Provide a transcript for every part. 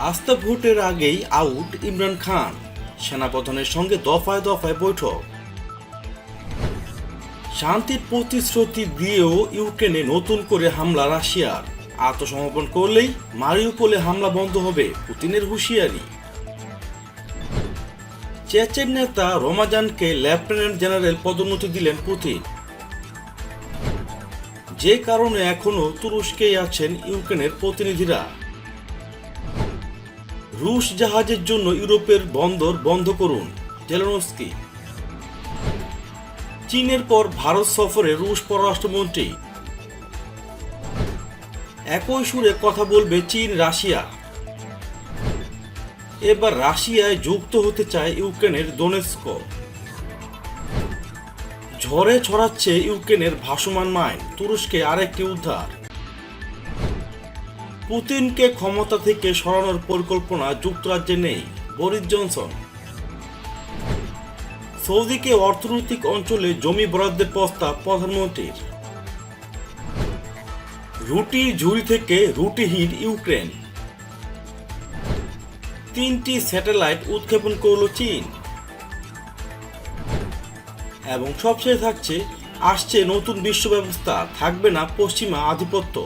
আস্থা ভোটের আগেই আউট ইমরান খান, সেনাপ্রধানের সঙ্গে দফায় দফায় বৈঠক। শান্তির প্রতিশ্রুতি দিয়েও ইউক্রেনে নতুন করে হামলা রাশিয়ার, আত্মসমর্পণ করলেই মারিউপোলে হামলা বন্ধ হবে, পুতিনের হুঁশিয়ারি। চেচেন নেতা রমাজানকে লেফটেন্যান্ট জেনারেল পদোন্নতি দিলেন পুতিন, যে কারণে এখনো তুরস্কেই আছেন ইউক্রেনের প্রতিনিধিরা। রুশ জাহাজের জন্য ইউরোপের বন্দর বন্ধ করুন, জেলেনস্কি। চীনের পর ভারত সফরে রুশ পররাষ্ট্রমন্ত্রী, একই সুরে কথা বলবে চীন রাশিয়া। এবার রাশিয়ায় যুক্ত হতে চায় ইউক্রেনের দোনেৎস্ক। ঝড়ে ছড়াচ্ছে ইউক্রেনের ভাসমান মাইন, তুরস্কে আরেকটি উদ্ধার। পুতিনকে ক্ষমতা থেকে সরানোর পরিকল্পনা যুক্তরাজ্যে নেই, বরিস জনসন। সৌদিকে অর্থনৈতিক অঞ্চলে জমি বরাদ্দের প্রস্তাব প্রধানমন্ত্রীর। রুটির ঝুড়ি থেকে রুটিহীন ইউক্রেন, 3টি স্যাটেলাইট উৎক্ষেপণ করল চীন। এবং সবশেষে থাকছে, আসছে নতুন বিশ্ব ব্যবস্থা, থাকবে না পশ্চিমা আধিপত্য।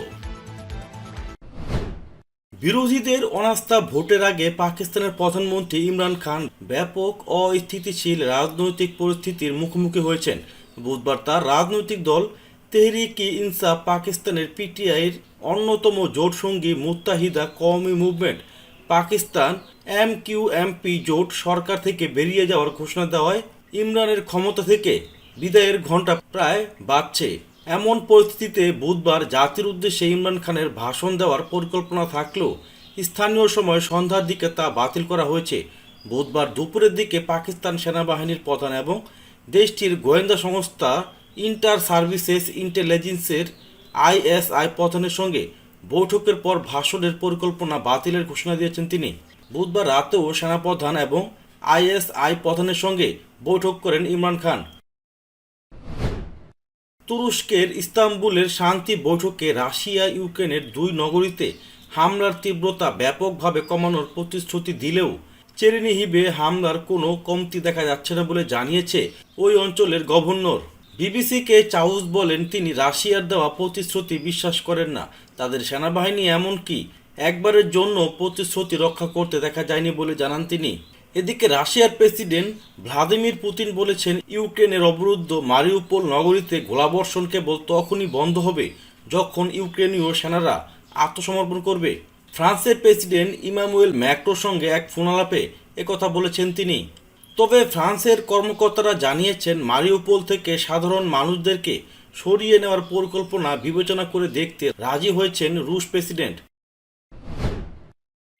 বিরোধীদের অনাস্থা ভোটের আগে পাকিস্তানের প্রধানমন্ত্রী ইমরান খান ব্যাপক অস্থিতিশীল রাজনৈতিক পরিস্থিতির মুখোমুখি হয়েছেন। বুধবার তার রাজনৈতিক দল তেহরিক-ই ইনসাফ পাকিস্তানের পিটিআইয়ের অন্যতম জোটসঙ্গী মুত্তাহিদা কওমি মুভমেন্ট পাকিস্তান এমকিউএমপি জোট সরকার থেকে বেরিয়ে যাওয়ার ঘোষণা দেওয়ায় ইমরানের ক্ষমতা থেকে বিদায়ের ঘণ্টা প্রায় বাজছে। এমন পরিস্থিতিতে বুধবার জাতির উদ্দেশ্যে ইমরান খানের ভাষণ দেওয়ার পরিকল্পনা থাকলেও স্থানীয় সময় সন্ধ্যার দিকে তা বাতিল করা হয়েছে। বুধবার দুপুরের দিকে পাকিস্তান সেনাবাহিনীর প্রধান এবং দেশটির গোয়েন্দা সংস্থা ইন্টার সার্ভিসেস ইন্টেলিজেন্সের আইএসআই প্রধানের সঙ্গে বৈঠকের পর ভাষণের পরিকল্পনা বাতিলের ঘোষণা দিয়েছেন তিনি। বুধবার রাতেও সেনাপ্রধান এবং আইএসআই প্রধানের সঙ্গে বৈঠক করেন ইমরান খান। তুরস্কের ইস্তাম্বুলের শান্তি বৈঠকে রাশিয়া ইউক্রেনের দুই নগরীতে হামলার তীব্রতা ব্যাপকভাবে কমানোর প্রতিশ্রুতি দিলেও চেরনিহিভে হামলার কোনো কমতি দেখা যাচ্ছে না বলে জানিয়েছে ওই অঞ্চলের গভর্নর। বিবিসিকে চাউস বলেন, তিনি রাশিয়ার দেওয়া প্রতিশ্রুতি বিশ্বাস করেন না। তাদের সেনাবাহিনী এমনকি একবারের জন্য প্রতিশ্রুতি রক্ষা করতে দেখা যায়নি বলে জানান তিনি। এদিকে রাশিয়ার প্রেসিডেন্ট ভ্লাদিমির পুতিন বলেছেন, ইউক্রেনের অবরুদ্ধ মারিউপোল নগরীতে গোলাবর্ষণ কেবল তখনই বন্ধ হবে যখন ইউক্রেনীয় সেনারা আত্মসমর্পণ করবে। ফ্রান্সের প্রেসিডেন্ট ইমানুয়েল ম্যাক্রোর সঙ্গে এক ফোনালাপে একথা বলেছেন তিনি। তবে ফ্রান্সের কর্মকর্তারা জানিয়েছেন, মারিউপোল থেকে সাধারণ মানুষদেরকে সরিয়ে নেওয়ার পরিকল্পনা বিবেচনা করে দেখতে রাজি হয়েছেন রুশ প্রেসিডেন্ট।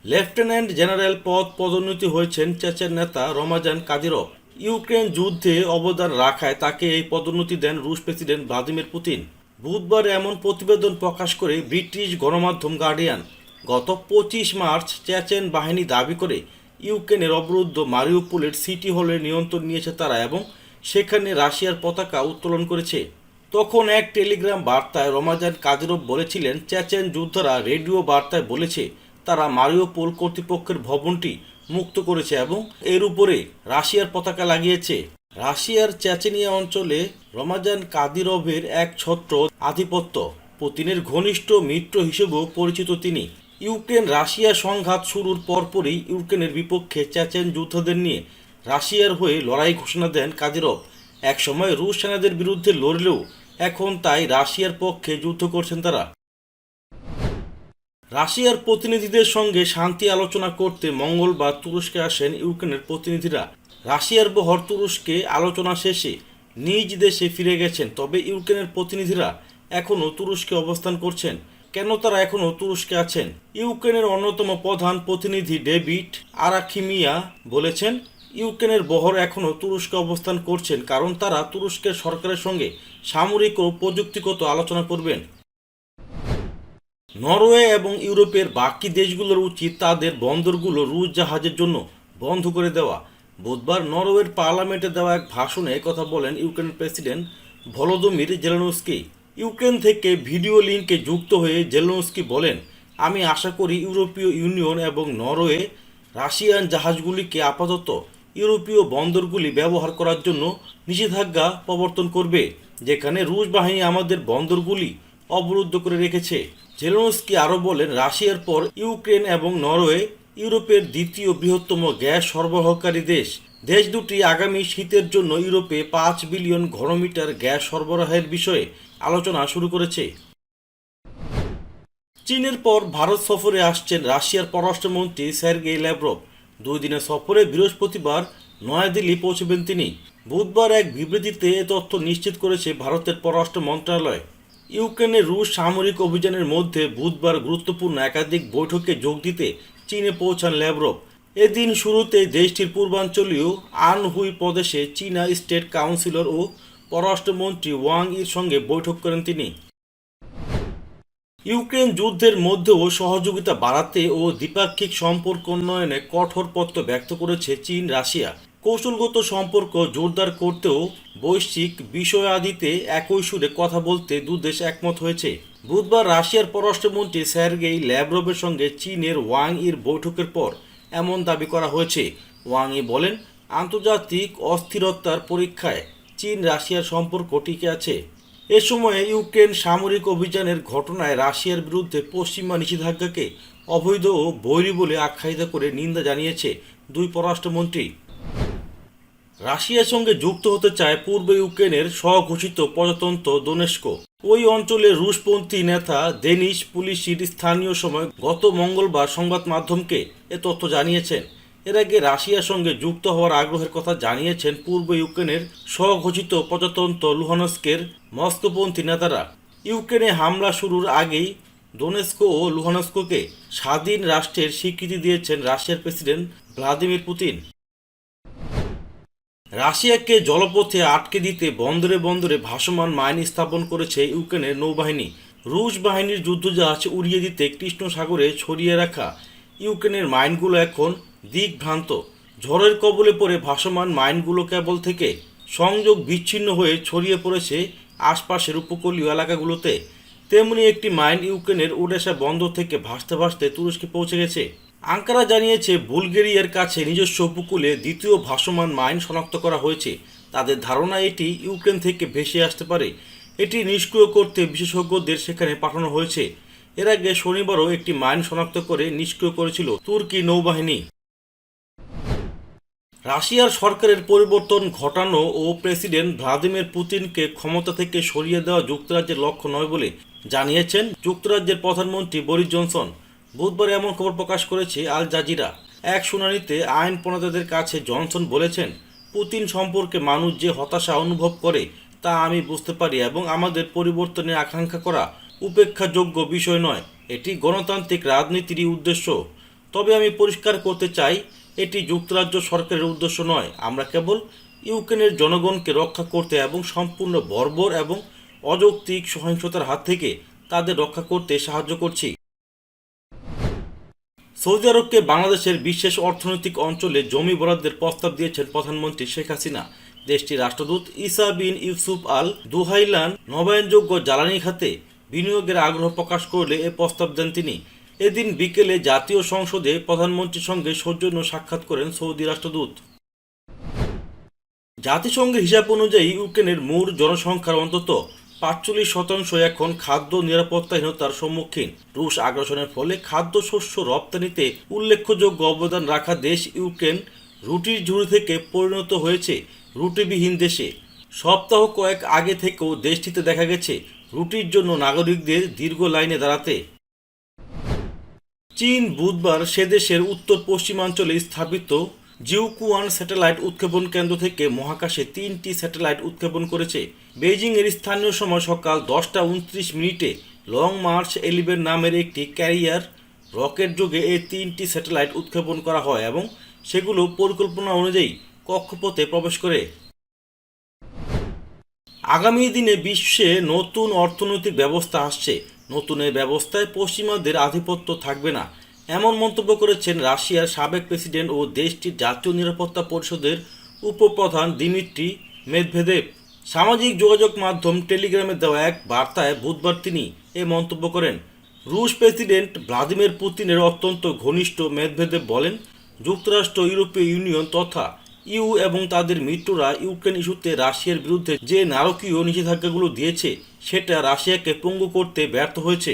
লেফটেন্যান্ট জেনারেল পদোন্নতি হয়েছেন চেচেন নেতা রমাজান কাদিরভ। ইউক্রেন যুদ্ধে অবদান রাখায় তাকে এই পদোন্নতি দেন রুশ প্রেসিডেন্ট ভ্লাদিমির পুতিন। বুধবার এমন প্রতিবেদন প্রকাশ করে ব্রিটিশ গণমাধ্যম গার্ডিয়ান। গত 25 মার্চ চেচেন বাহিনী দাবি করে ইউক্রেনের অবরুদ্ধ মারিউপোলের সিটি হলের নিয়ন্ত্রণ নিয়েছে তারা এবং সেখানে রাশিয়ার পতাকা উত্তোলন করেছে। তখন এক টেলিগ্রাম বার্তায় রমাজান কাদিরভ বলেছিলেন, চেচেন যোদ্ধারা রেডিও বার্তায় বলেছে তারা মারিউপোল কর্তৃপক্ষের ভবনটি মুক্ত করেছে এবং এর উপরে রাশিয়ার পতাকা লাগিয়েছে। রাশিয়ার চেচেনিয়া অঞ্চলে রমাজান কাদিরভের এক ছত্র আধিপত্য, পুতিনের ঘনিষ্ঠ মিত্র হিসেবেও পরিচিত তিনি। ইউক্রেন রাশিয়া সংঘাত শুরুর পরপরই ইউক্রেনের বিপক্ষে চেচেন যোদ্ধাদের নিয়ে রাশিয়ার হয়ে লড়াই ঘোষণা দেন কাদিরভ। একসময় রুশ সেনাদের বিরুদ্ধে লড়লেও এখন তাই রাশিয়ার পক্ষে যুদ্ধ করছেন তারা। রাশিয়ার প্রতিনিধিদের সঙ্গে শান্তি আলোচনা করতে মঙ্গলবার তুরস্কে আসেন ইউক্রেনের প্রতিনিধিরা। রাশিয়ার বহর তুরস্কে আলোচনা শেষে নিজ দেশে ফিরে গেছেন। তবে ইউক্রেনের প্রতিনিধিরা এখনও তুরস্কে অবস্থান করছেন। কেন তারা এখনও তুরস্কে আছেন? ইউক্রেনের অন্যতম প্রধান প্রতিনিধি ডেভিড আরাখিমিয়া বলেছেন, ইউক্রেনের বহর এখনও তুরস্কে অবস্থান করছেন কারণ তারা তুরস্কের সরকারের সঙ্গে সামরিক ও প্রযুক্তিগত আলোচনা করবেন। নরওয়ে এবং ইউরোপের বাকি দেশগুলোর উচিত তাদের বন্দরগুলো রুশ জাহাজের জন্য বন্ধ করে দেওয়া। বুধবার নরওয়ের পার্লামেন্টে দেওয়া এক ভাষণে একথা বলেন ইউক্রেনের প্রেসিডেন্ট ভলোদিমির জেলেনস্কি। ইউক্রেন থেকে ভিডিও লিঙ্কে যুক্ত হয়ে জেলেনস্কি বলেন, আমি আশা করি ইউরোপীয় ইউনিয়ন এবং নরওয়ে রাশিয়ান জাহাজগুলিকে আপাতত ইউরোপীয় বন্দরগুলি ব্যবহার করার জন্য নিষেধাজ্ঞা প্রবর্তন করবে, যেখানে রুশ বাহিনী আমাদের বন্দরগুলি অবরুদ্ধ করে রেখেছে। জেলেনস্কি আরও বলেন, রাশিয়ার পর ইউক্রেন এবং নরওয়ে ইউরোপের দ্বিতীয় বৃহত্তম গ্যাস সরবরাহকারী দেশ। দেশ দুটি আগামী শীতের জন্য ইউরোপে 5 বিলিয়ন ঘনমিটার গ্যাস সরবরাহের বিষয়ে আলোচনা শুরু করেছে। চীনের পর ভারত সফরে আসছেন রাশিয়ার পররাষ্ট্রমন্ত্রী সের্গেই ল্যাভরভ। 2 দিনের সফরে বৃহস্পতিবার নয়াদিল্লি পৌঁছবেন তিনি। বুধবার এক বিবৃতিতে এ তথ্য নিশ্চিত করেছে ভারতের পররাষ্ট্র মন্ত্রণালয়। ইউক্রেনের রুশ সামরিক অভিযানের মধ্যে বুধবার গুরুত্বপূর্ণ একাধিক বৈঠকে যোগ দিতে চীনে পৌঁছান ল্যাভরভ। এদিন শুরুতে দেশটির পূর্বাঞ্চলীয় আনহুই প্রদেশে চীনা স্টেট কাউন্সিলর ও পররাষ্ট্রমন্ত্রী ওয়াং ইর সঙ্গে বৈঠক করেন তিনি। ইউক্রেন যুদ্ধের মধ্যেও সহযোগিতা বাড়াতে ও দ্বিপাক্ষিক সম্পর্ক উন্নয়নে কঠোর পত্র ব্যক্ত করেছে চীন রাশিয়া। কৌশলগত সম্পর্ক জোরদার করতেও বৈশ্বিক বিষয়াদিতে একই সুরে কথা বলতে দুদেশ একমত হয়েছে। বুধবার রাশিয়ার পররাষ্ট্রমন্ত্রী সের্গেই ল্যাভরভের সঙ্গে চীনের ওয়াং ইর বৈঠকের পর এমন দাবি করা হয়েছে। ওয়াং ই বলেন, আন্তর্জাতিক অস্থিরতার পরীক্ষায় চীন রাশিয়ার সম্পর্ক টিকে আছে। এ সময়ে ইউক্রেন সামরিক অভিযানের ঘটনায় রাশিয়ার বিরুদ্ধে পশ্চিমা নিষেধাজ্ঞাকে অবৈধ ও বৈরী বলে আখ্যায়িত করে নিন্দা জানিয়েছে দুই পররাষ্ট্রমন্ত্রী। রাশিয়ার সঙ্গে যুক্ত হতে চায় পূর্ব ইউক্রেনের স্বঘোষিত প্রজাতন্ত্র দোনেস্ক। ওই অঞ্চলের রুশপন্থী নেতা দেনিস পুলিশির স্থানীয় সময় গত মঙ্গলবার সংবাদ মাধ্যমকে এ তথ্য জানিয়েছেন। এর আগে রাশিয়ার সঙ্গে যুক্ত হওয়ার আগ্রহের কথা জানিয়েছেন পূর্ব ইউক্রেনের স্বঘোষিত প্রজাতন্ত্র লুহানস্কের মস্কোপন্থী নেতারা। ইউক্রেনে হামলা শুরুর আগেই দোনেস্ক ও লুহানস্ককে স্বাধীন রাষ্ট্রের স্বীকৃতি দিয়েছেন রাশিয়ার প্রেসিডেন্ট ভ্লাদিমির পুতিন। রাশিয়াকে জলপথে আটকে দিতে বন্দরে বন্দরে ভাসমান মাইন স্থাপন করেছে ইউক্রেনের নৌবাহিনী। রুশ বাহিনীর যুদ্ধজাহাজ উড়িয়ে দিতে কৃষ্ণ সাগরে ছড়িয়ে রাখা ইউক্রেনের মাইনগুলো এখন দিকভ্রান্ত। ঝড়ের কবলে পড়ে ভাসমান মাইনগুলো কেবল থেকে সংযোগ বিচ্ছিন্ন হয়ে ছড়িয়ে পড়েছে আশপাশের উপকূলীয় এলাকাগুলোতে। তেমনি একটি মাইন ইউক্রেনের ওডেসা বন্দর থেকে ভাসতে ভাসতে তুরস্কে পৌঁছে গেছে। আঙ্কারা জানিয়েছে, বুলগেরিয়ার কাছে নিজস্ব উপকূলে দ্বিতীয় ভাসমান মাইন শনাক্ত করা হয়েছে। তাদের ধারণা এটি ইউক্রেন থেকে ভেসে আসতে পারে। এটি নিষ্ক্রিয় করতে বিশেষজ্ঞদের সেখানে পাঠানো হয়েছে। এর আগে শনিবারও একটি মাইন শনাক্ত করে নিষ্ক্রিয় করেছিল তুর্কি নৌবাহিনী। রাশিয়ার সরকারের পরিবর্তন ঘটানো ও প্রেসিডেন্ট ভ্লাদিমির পুতিনকে ক্ষমতা থেকে সরিয়ে দেওয়া যুক্তরাজ্যের লক্ষ্য নয় বলে জানিয়েছেন যুক্তরাজ্যের প্রধানমন্ত্রী বরিস জনসন। বুধবার এমন খবর প্রকাশ করেছে আল জাজিরা। এক শুনানিতে আইন প্রণেতাদের কাছে জনসন বলেছেন, পুতিন সম্পর্কে মানুষ যে হতাশা অনুভব করে তা আমি বুঝতে পারি এবং আমাদের পরিবর্তনের আকাঙ্ক্ষা করা উপেক্ষাযোগ্য বিষয় নয়। এটি গণতান্ত্রিক রাজনীতিরই উদ্দেশ্য। তবে আমি পরিষ্কার করতে চাই, এটি যুক্তরাজ্য সরকারের উদ্দেশ্য নয়। আমরা কেবল ইউক্রেনের জনগণকে রক্ষা করতে এবং সম্পূর্ণ বর্বর এবং অযৌক্তিক সহিংসতার হাত থেকে তাদের রক্ষা করতে সাহায্য করছি। সৌদি আরবকে বাংলাদেশের বিশেষ অর্থনৈতিক অঞ্চলে জমি বরাদ্দের প্রস্তাব দিয়েছেন প্রধানমন্ত্রী শেখ হাসিনা। দেশটির রাষ্ট্রদূত ইসা বিন ইউসুফ আল দুহাইলান নবায়নযোগ্য জ্বালানি খাতে বিনিয়োগের আগ্রহ প্রকাশ করলে এ প্রস্তাব দেন তিনি। এদিন বিকেলে জাতীয় সংসদে প্রধানমন্ত্রীর সঙ্গে সৌজন্য সাক্ষাৎ করেন সৌদি রাষ্ট্রদূত। জাতিসংঘের হিসাব অনুযায়ী ইউক্রেনের মোট জনসংখ্যার অন্তত ৪৫% এখন খাদ্য নিরাপত্তাহীনতার সম্মুখীন। রুশ আগ্রাসনের ফলে খাদ্যশস্য রপ্তানিতে উল্লেখযোগ্য অবদান রাখা দেশ ইউক্রেন রুটির ঝুড়ি থেকে পরিণত হয়েছে রুটিবিহীন দেশে। সপ্তাহ কয়েক আগে থেকেও দেশটিতে দেখা গেছে রুটির জন্য নাগরিকদের দীর্ঘ লাইনে দাঁড়াতে। চীন বুধবার সে দেশের উত্তর পশ্চিমাঞ্চলে স্থাপিত জিউকুয়ান স্যাটেলাইট উৎক্ষেপণ কেন্দ্র থেকে মহাকাশে 3টি স্যাটেলাইট উৎক্ষেপণ করেছে। বেইজিংয়ের স্থানীয় সময় সকাল 10টা 29 লং মার্চ 11 নামের একটি ক্যারিয়ার রকেট যোগে এই 3টি স্যাটেলাইট উৎক্ষেপণ করা হয় এবং সেগুলো পরিকল্পনা অনুযায়ী কক্ষপথে প্রবেশ করে। আগামী দিনে বিশ্বে নতুন অর্থনৈতিক ব্যবস্থা আসছে। নতুন এই ব্যবস্থায় পশ্চিমাদের আধিপত্য থাকবে না, এমন মন্তব্য করেছেন রাশিয়ার সাবেক প্রেসিডেন্ট ও দেশটির জাতীয় নিরাপত্তা পরিষদের উপপ্রধান দিমিত্রি মেদভেদেভ। সামাজিক যোগাযোগ মাধ্যম টেলিগ্রামে দেওয়া এক বার্তায় বুধবার তিনি এ মন্তব্য করেন। রুশ প্রেসিডেন্ট ভ্লাদিমির পুতিনের অত্যন্ত ঘনিষ্ঠ মেদভেদেভ বলেন, যুক্তরাষ্ট্র, ইউরোপীয় ইউনিয়ন তথা ইউ এবং তাদের মিত্ররা ইউক্রেন ইস্যুতে রাশিয়ার বিরুদ্ধে যে নারকীয় নিষেধাজ্ঞাগুলো দিয়েছে সেটা রাশিয়াকে পঙ্গু করতে ব্যর্থ হয়েছে।